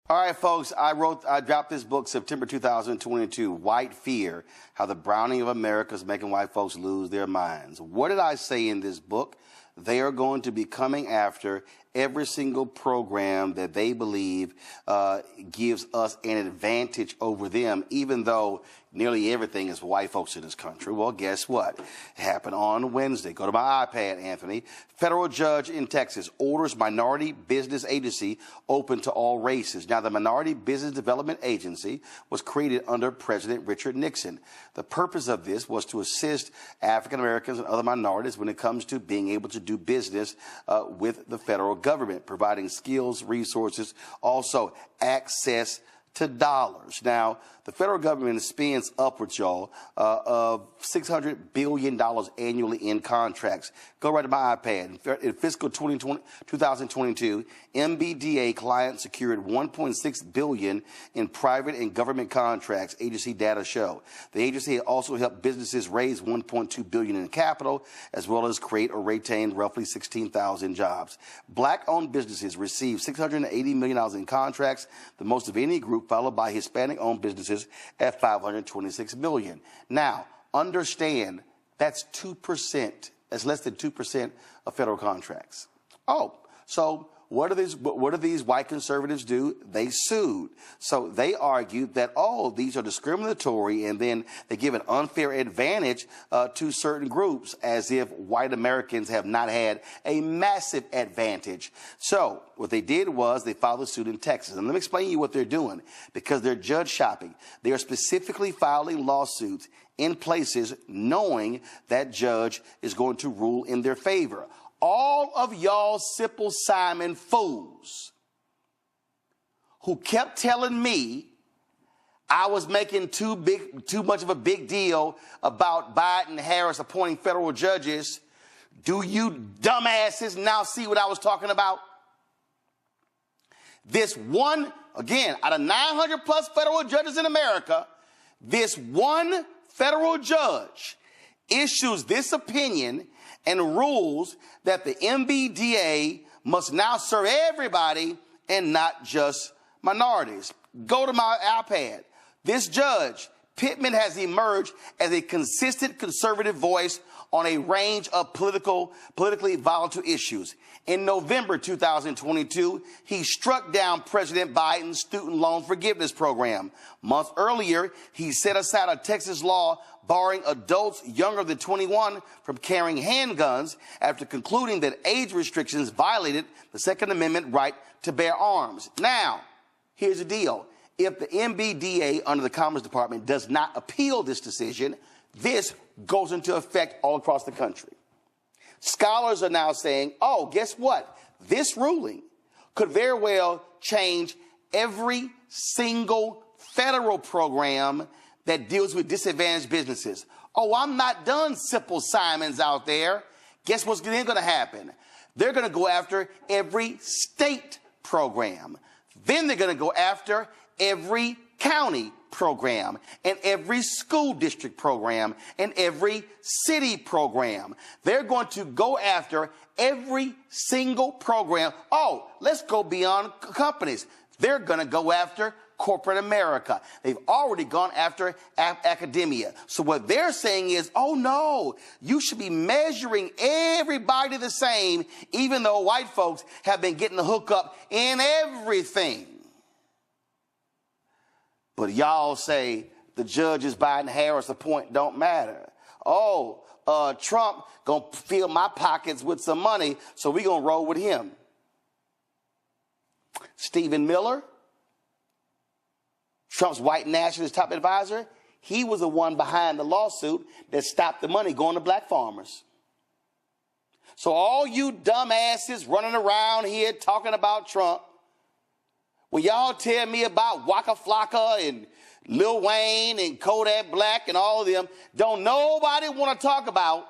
All right, folks, I dropped this book September 2022, White Fear, How the Browning of America is Making White Folks Lose Their Minds. What did I say in this book? They are going to be coming after every single program that they believe gives us an advantage over them, even though nearly everything is for white folks in this country. Well, guess what? It happened on Wednesday. Go to my iPad, Anthony. Federal judge in Texas orders minority business agency open to all races. Now, the Minority Business Development Agency was created under President Richard Nixon. The purpose of this was to assist African Americans and other minorities when it comes to being able to do business with the federal government, providing skills, resources, also access to dollars. Now, the federal government spends upwards, y'all, of $600 billion annually in contracts. Go right to my iPad. In fiscal 2022, MBDA clients secured $1.6 billion in private and government contracts, agency data show. The agency also helped businesses raise $1.2 billion in capital, as well as create or retain roughly 16,000 jobs. Black-owned businesses received $680 million in contracts, the most of any group, followed by Hispanic-owned businesses at $526 million. Now, understand that's 2%. That's less than 2% of federal contracts. Oh, so what do these white conservatives do? They sued. So they argued that, oh, these are discriminatory, and then they give an unfair advantage to certain groups, as if white Americans have not had a massive advantage. So what they did was they filed a suit in Texas. And let me explain to you what they're doing, because they're judge shopping. They are specifically filing lawsuits in places knowing that judge is going to rule in their favor. All of y'all Simple Simon fools who kept telling me I was making too much of a big deal about Biden and Harris appointing federal judges, do you dumbasses now see what I was talking about? This one, again, out of 900 plus federal judges in America, this one federal judge issues this opinion and rules that the MBDA must now serve everybody and not just minorities. Go to my iPad. This judge, Pittman, has emerged as a consistent conservative voice on a range of politically volatile issues. In November 2022, he struck down President Biden's student loan forgiveness program. Months earlier, he set aside a Texas law barring adults younger than 21 from carrying handguns after concluding that age restrictions violated the Second Amendment right to bear arms. Now, here's the deal. If the MBDA under the Commerce Department does not appeal this decision, this goes into effect all across the country. Scholars are now saying, oh, guess what? This ruling could very well change every single federal program that deals with disadvantaged businesses. Oh, I'm not done, Simple Simons out there. Guess what's then going to happen? They're going to go after every state program. Then they're going to go after every county program and every school district program and every city program. They're going to go after every single program. Oh, let's go beyond companies. They're going to go after corporate America. They've already gone after academia. So what they're saying is, oh no, you should be measuring everybody the same, even though white folks have been getting the hookup in everything. But y'all say the judges Biden Harris appoint don't matter. Oh, Trump gonna fill my pockets with some money, so we gonna roll with him. Stephen Miller, Trump's white nationalist top advisor, he was the one behind the lawsuit that stopped the money going to black farmers. So all you dumbasses running around here talking about Trump, when y'all tell me about Waka Flocka and Lil Wayne and Kodak Black and all of them, don't nobody want to talk about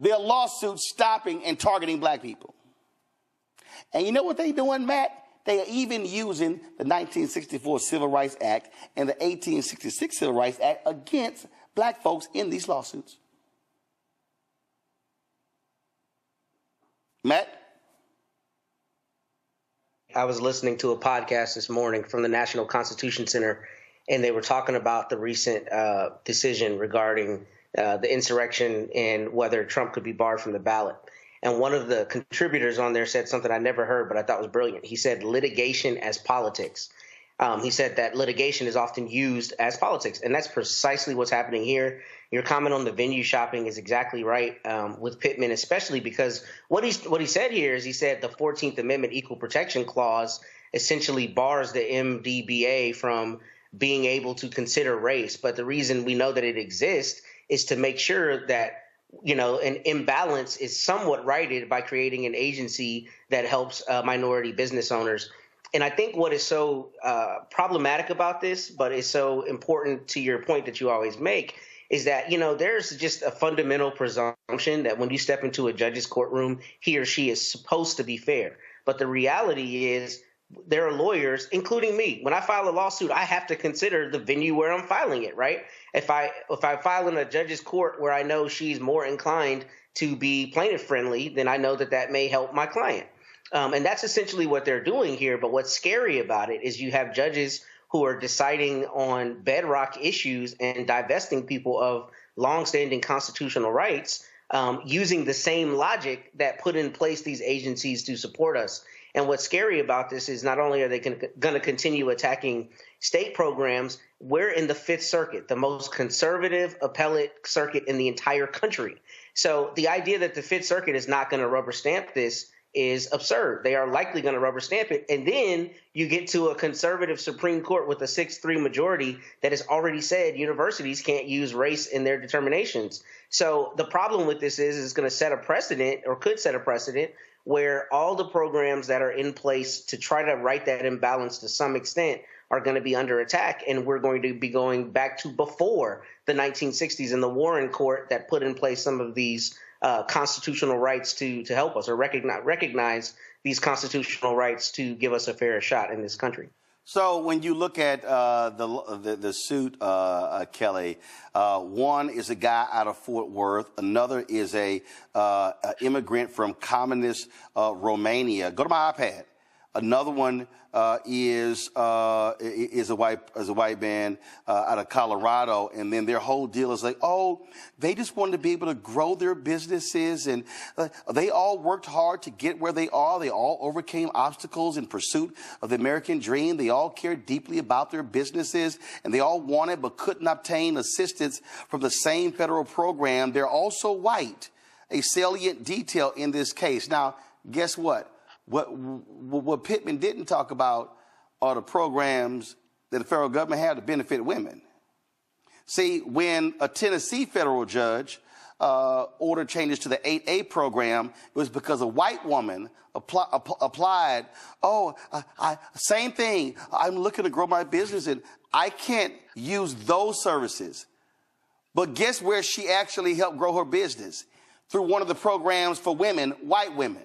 their lawsuits stopping and targeting black people. And you know what they doing, Matt? They are even using the 1964 Civil Rights Act and the 1866 Civil Rights Act against black folks in these lawsuits. Matt? I was listening to a podcast this morning from the National Constitution Center, and they were talking about the recent decision regarding the insurrection and whether Trump could be barred from the ballot. And one of the contributors on there said something I never heard, but I thought was brilliant. He said litigation as politics. He said that litigation is often used as politics, and that's precisely what's happening here. Your comment on the venue shopping is exactly right with Pittman, especially because what he said here is he said the 14th Amendment Equal Protection Clause essentially bars the MBDA from being able to consider race. But the reason we know that it exists is to make sure that an imbalance is somewhat righted by creating an agency that helps minority business owners. And I think what is so problematic about this, but is so important to your point that you always make, is that, there's just a fundamental presumption that when you step into a judge's courtroom, he or she is supposed to be fair. But the reality is there are lawyers, including me. When I file a lawsuit, I have to consider the venue where I'm filing it, right? If I file in a judge's court where I know she's more inclined to be plaintiff friendly, then I know that may help my client. And that's essentially what they're doing here. But what's scary about it is you have judges who are deciding on bedrock issues and divesting people of longstanding constitutional rights using the same logic that put in place these agencies to support us. And what's scary about this is not only are they going to continue attacking state programs, we're in the Fifth Circuit, the most conservative appellate circuit in the entire country. So the idea that the Fifth Circuit is not going to rubber stamp this is absurd. They are likely going to rubber stamp it. And then you get to a conservative Supreme Court with a 6-3 majority that has already said universities can't use race in their determinations. So the problem with this is it's going to set a precedent, or could set a precedent, where all the programs that are in place to try to right that imbalance to some extent are going to be under attack. And we're going to be going back to before the 1960s and the Warren Court that put in place some of these constitutional rights to help us, or recognize these constitutional rights to give us a fair shot in this country. So when you look at the suit, Kelly, one is a guy out of Fort Worth. Another is a immigrant from communist Romania. Go to my iPad. Another one is a white man out of Colorado, and then their whole deal is like, oh, they just wanted to be able to grow their businesses, and they all worked hard to get where they are. They all overcame obstacles in pursuit of the American dream. They all cared deeply about their businesses, and they all wanted but couldn't obtain assistance from the same federal program. They're also white, a salient detail in this case. Now, guess what? What Pittman didn't talk about are the programs that the federal government had to benefit women. See, when a Tennessee federal judge ordered changes to the 8A program, it was because a white woman applied. Oh, same thing. I'm looking to grow my business, and I can't use those services. But guess where she actually helped grow her business? Through one of the programs for women, white women.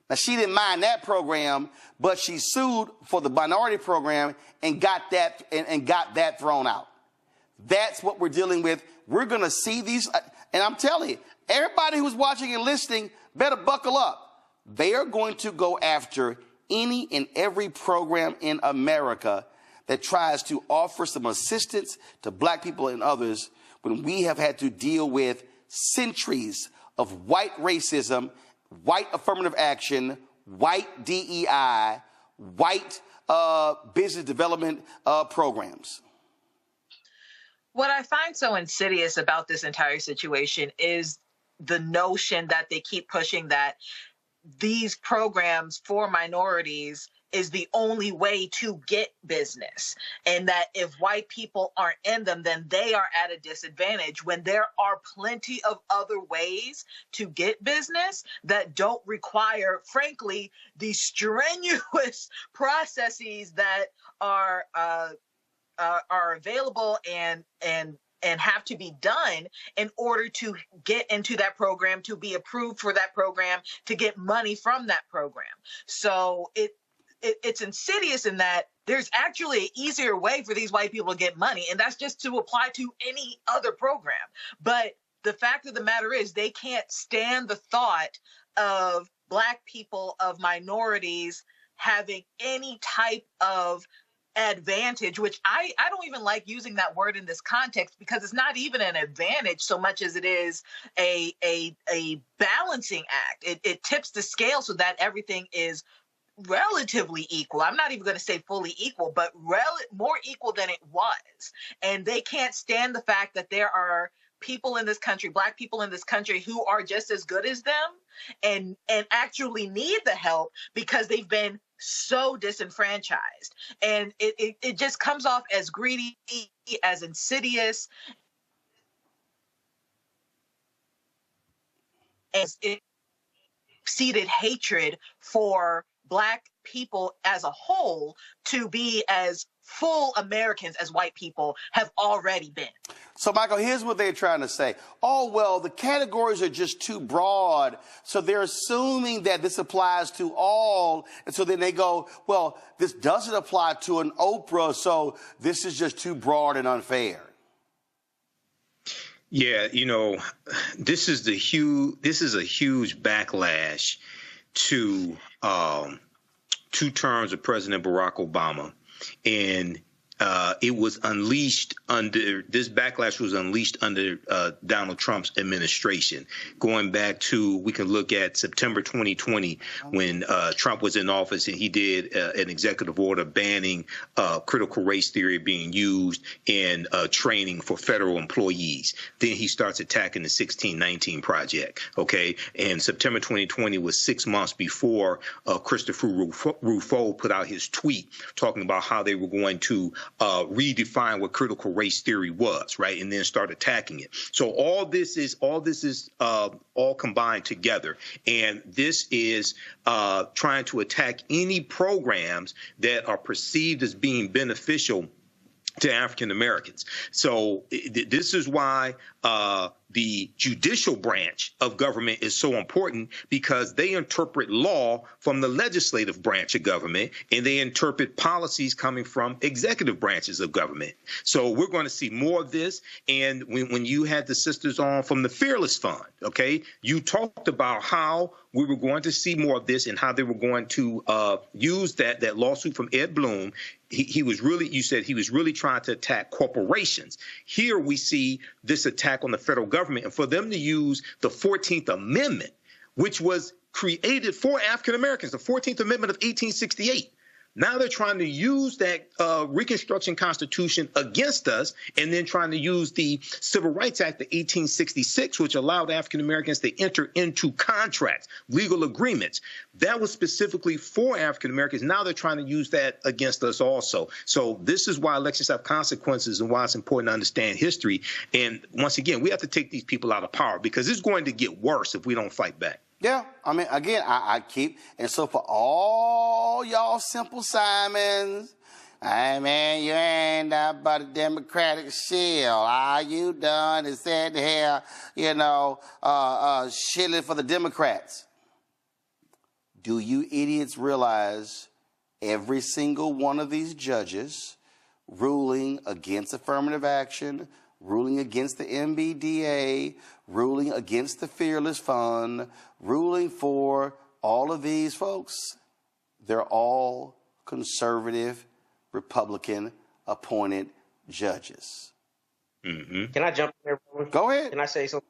Now, she didn't mind that program, but she sued for the minority program and got that thrown out. That's what we're dealing with. We're going to see these, and I'm telling you, everybody who's watching and listening better buckle up. They are going to go after any and every program in America that tries to offer some assistance to black people and others when we have had to deal with centuries of white racism, white affirmative action, white DEI, white business development programs. What I find so insidious about this entire situation is the notion that they keep pushing that these programs for minorities is the only way to get business, and that if white people aren't in them, then they are at a disadvantage, when there are plenty of other ways to get business that don't require, frankly, the strenuous processes that are available and have to be done in order to get into that program, to be approved for that program, to get money from that program. So it's insidious in that there's actually an easier way for these white people to get money, and that's just to apply to any other program. But the fact of the matter is they can't stand the thought of black people, of minorities, having any type of advantage, which I don't even like using that word in this context, because it's not even an advantage so much as it is a balancing act. It tips the scale so that everything is relatively equal. I'm not even going to say fully equal, but more equal than it was. And they can't stand the fact that there are people in this country, Black people in this country, who are just as good as them and actually need the help because they've been so disenfranchised. And it just comes off as greedy, as insidious, as seated hatred for Black people as a whole to be as full Americans as white people have already been. So, Michael, here's what they're trying to say. Oh, well, the categories are just too broad, so they're assuming that this applies to all, and so then they go, well, this doesn't apply to an Oprah, so this is just too broad and unfair. Yeah, this is a huge backlash to 2 terms of President Barack Obama, and it was unleashed this backlash was unleashed under Donald Trump's administration. Going back to, we can look at September 2020 when Trump was in office, and he did an executive order banning critical race theory being used in training for federal employees. Then he starts attacking the 1619 Project. Okay, and September 2020 was 6 months before Christopher Rufo put out his tweet talking about how they were going to redefine what critical race theory was, right, and then start attacking it. So all this is all combined together, and this is trying to attack any programs that are perceived as being beneficial to African Americans. So this is why the judicial branch of government is so important, because they interpret law from the legislative branch of government, and they interpret policies coming from executive branches of government. So we're going to see more of this. And when you had the sisters on from the Fearless Fund, okay, you talked about how we were going to see more of this and how they were going to use that lawsuit from Ed Blum. You said he was really trying to attack corporations. Here we see this attack on the federal government, and for them to use the 14th Amendment, which was created for African Americans, the 14th Amendment of 1868. Now they're trying to use that Reconstruction Constitution against us, and then trying to use the Civil Rights Act of 1866, which allowed African Americans to enter into contracts, legal agreements. That was specifically for African Americans. Now they're trying to use that against us also. So this is why elections have consequences, and why it's important to understand history. And once again, we have to take these people out of power, because it's going to get worse if we don't fight back. Yeah, I mean, again, I keep, and so for all y'all Simple Simons, hey man, you ain't that but a Democratic shield. All you done is said here, shilling for the Democrats. Do you idiots realize every single one of these judges ruling against affirmative action, ruling against the MBDA, ruling against the Fearless Fund, ruling for all of these folks, they're all conservative, Republican appointed judges. Mm-hmm. Can I jump in there? Go ahead. Can I say something?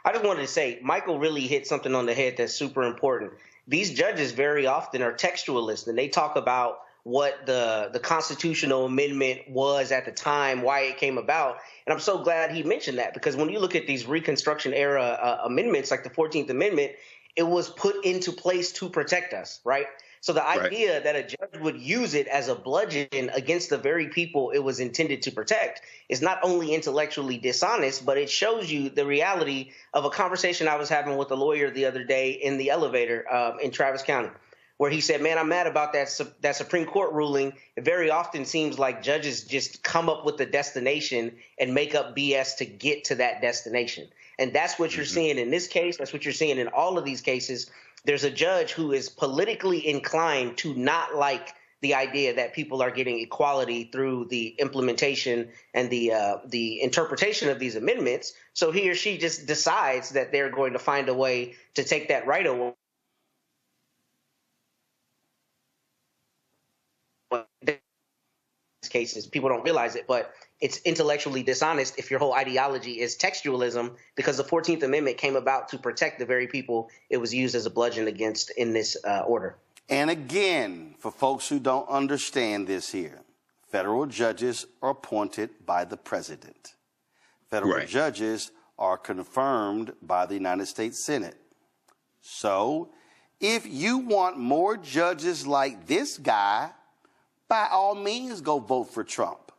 I just wanted to say, Michael really hit something on the head that's super important. These judges very often are textualists, and they talk about what the constitutional amendment was at the time, why it came about. And I'm so glad he mentioned that, because when you look at these Reconstruction era amendments, like the 14th Amendment, it was put into place to protect us, right? So the idea that a judge would use it as a bludgeon against the very people it was intended to protect is not only intellectually dishonest, but it shows you the reality of a conversation I was having with a lawyer the other day in the elevator in Travis County, where he said, man, I'm mad about that Supreme Court ruling. It very often seems like judges just come up with the destination and make up BS to get to that destination. And that's what you're seeing in this case. That's what you're seeing in all of these cases. There's a judge who is politically inclined to not like the idea that people are getting equality through the implementation and the interpretation of these amendments. So he or she just decides that they're going to find a way to take that right away. cases. People don't realize it, but it's intellectually dishonest if your whole ideology is textualism, because the 14th Amendment came about to protect the very people it was used as a bludgeon against in this order. And again, for folks who don't understand this here, federal judges are appointed by the president. Federal judges are confirmed by the United States Senate. So if you want more judges like this guy, by all means, go vote for Trump.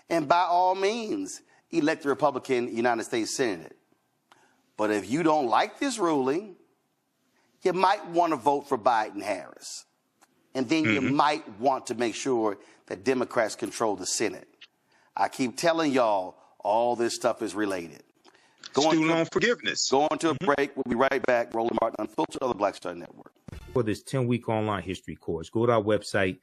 And by all means, elect the Republican United States Senate. But if you don't like this ruling, you might want to vote for Biden-Harris. And then you might want to make sure that Democrats control the Senate. I keep telling y'all, all this stuff is related. Student loan forgiveness. Going to a break. We'll be right back. Roland Martin, Unfiltered, on the Black Star Network. For this 10-week online history course, go to our website,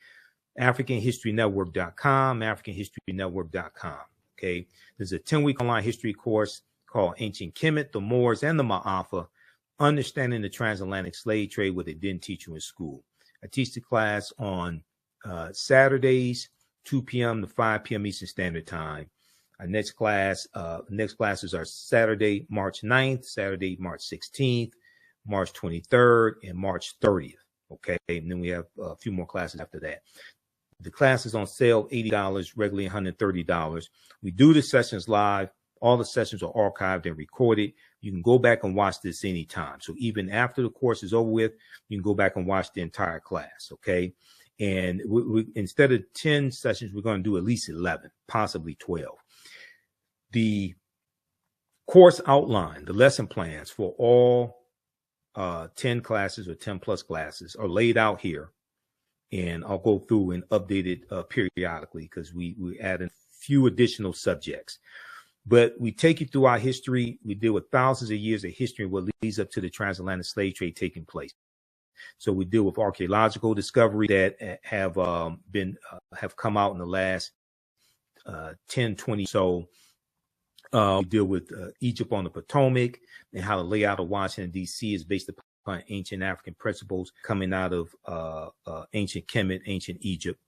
AfricanHistoryNetwork.com, AfricanHistoryNetwork.com. Okay, there's a 10-week online history course called Ancient Kemet, the Moors, and the Ma'afa, Understanding the Transatlantic Slave Trade, what they didn't teach you in school. I teach the class on Saturdays, 2 p.m. to 5 p.m. Eastern Standard Time. Our next classes are Saturday, March 9th, Saturday, March 16th, March 23rd, and March 30th. Okay, and then we have a few more classes after that. The class is on sale, $80, regularly $130. We do the sessions live. All the sessions are archived and recorded. You can go back and watch this anytime. So even after the course is over with, you can go back and watch the entire class, okay? And we instead of 10 sessions, we're going to do at least 11, possibly 12. The course outline, the lesson plans for all 10 classes or 10 plus classes are laid out here. And I'll go through and update it periodically because we add a few additional subjects. But we take you through our history. We deal with thousands of years of history and what leads up to the transatlantic slave trade taking place. So we deal with archaeological discovery that have come out in the last 10, 20. So we deal with Egypt on the Potomac and how the layout of Washington, D.C. is based upon ancient African principles coming out of ancient Kemet, ancient Egypt.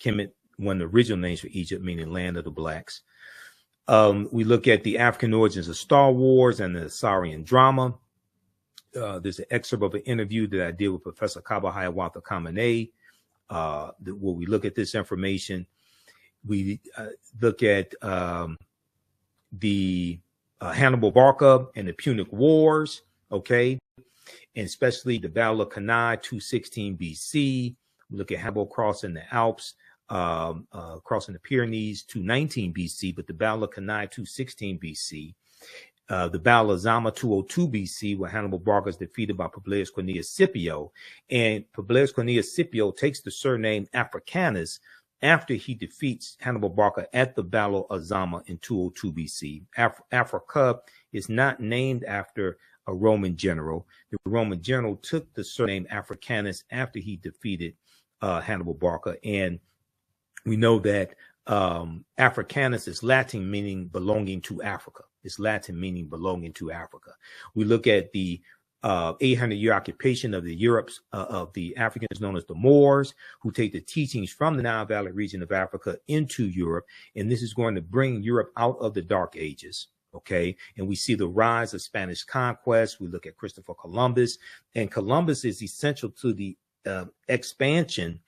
Kemet, one of the original names for Egypt, meaning land of the blacks. We look at the African origins of Star Wars and the Assyrian drama. There's an excerpt of an interview that I did with Professor Kaba Hiawatha Kamene, where we look at this information. We look at the Hannibal Barca and the Punic Wars, okay, and especially the Battle of Cannae, 216 BC. We look at Hannibal crossing the Alps, crossing the Pyrenees, 219 BC, but the Battle of Cannae, 216 BC. The Battle of Zama, 202 BC, where Hannibal Barca is defeated by Publius Cornelius Scipio. And Publius Cornelius Scipio takes the surname Africanus after he defeats Hannibal Barca at the Battle of Zama in 202 BC. Africa is not named after a Roman general. The Roman general took the surname Africanus after he defeated Hannibal Barca. And we know that Africanus is Latin, meaning belonging to Africa. It's Latin, meaning belonging to Africa. We look at the 800-year occupation of the Europes, of the Africans known as the Moors, who take the teachings from the Nile Valley region of Africa into Europe. And this is going to bring Europe out of the Dark Ages. Okay. And we see the rise of Spanish conquest. We look at Christopher Columbus, and Columbus is essential to the expansion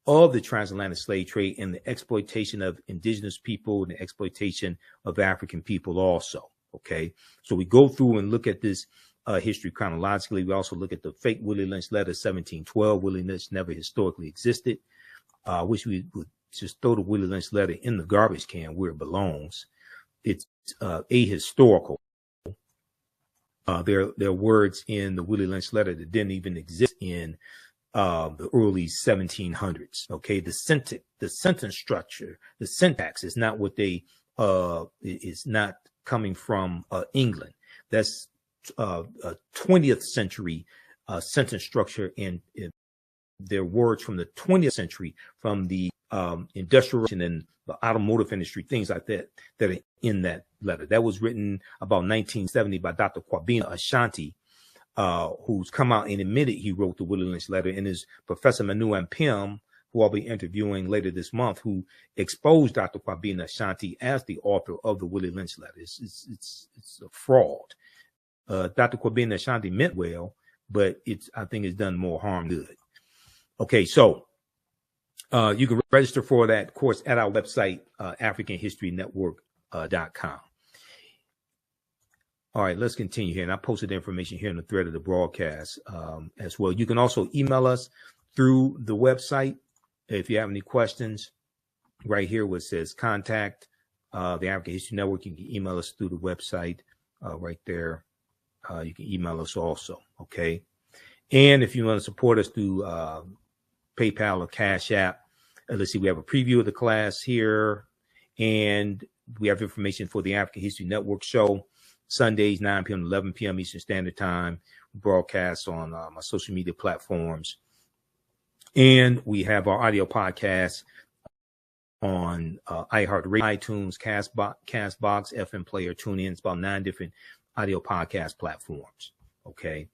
of the transatlantic slave trade and the exploitation of indigenous people and the exploitation of African people also. Okay. So we go through and look at this history chronologically. We also look at the fake Willie Lynch letter, 1712. Willie Lynch never historically existed. I wish we would just throw the Willie Lynch letter in the garbage can where it belongs. It's ahistorical. There are words in the Willie Lynch letter that didn't even exist in the early 1700s. Okay, the sentence structure, the syntax is not what they is not coming from England. That's 20th century sentence structure, and their words from the 20th century, from the industrial and the automotive industry, things like that are in that letter. That was written about 1970 by Dr. Kwabena Ashanti, who's come out and admitted he wrote the Willie Lynch letter, and his Professor Manu Ampim who I'll be interviewing later this month, who exposed Dr. Kwabena Ashanti as the author of the Willie Lynch letter. It's a fraud. Dr. Kwabena Ashanti meant well, but I think it's done more harm than good. Okay, so you can register for that course at our website, AfricanHistoryNetwork.com. All right, let's continue here. And I posted the information here in the thread of the broadcast as well. You can also email us through the website if you have any questions. Right here where it says contact the African History Network, you can email us through the website right there. You can email us also, okay? And if you want to support us through PayPal or Cash App, let's see, we have a preview of the class here, and we have information for the African History Network show, Sundays, 9 p.m. to 11 p.m. Eastern Standard Time. We broadcast on my social media platforms. And we have our audio podcast on iHeartRadio, iTunes, Castbox, FM Player, TuneIn. It's about 9 different audio podcast platforms, okay?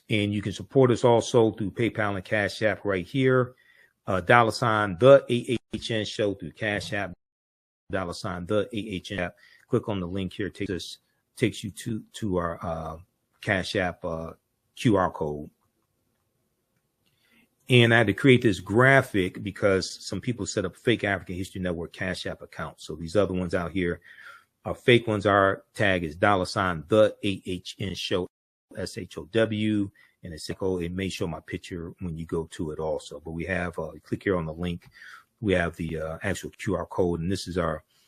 And you can support us also through PayPal and Cash App right here. $ the AHN show through Cash App, $ the AHN app. Click on the link here, takes you to our Cash App QR code. And I had to create this graphic because some people set up fake African History Network Cash App accounts. So these other ones out here are fake ones. Our tag is $ the AHN show, SHOW, and it may show my picture when you go to it also. But we have, click here on the link. We have the actual QR code, and this is our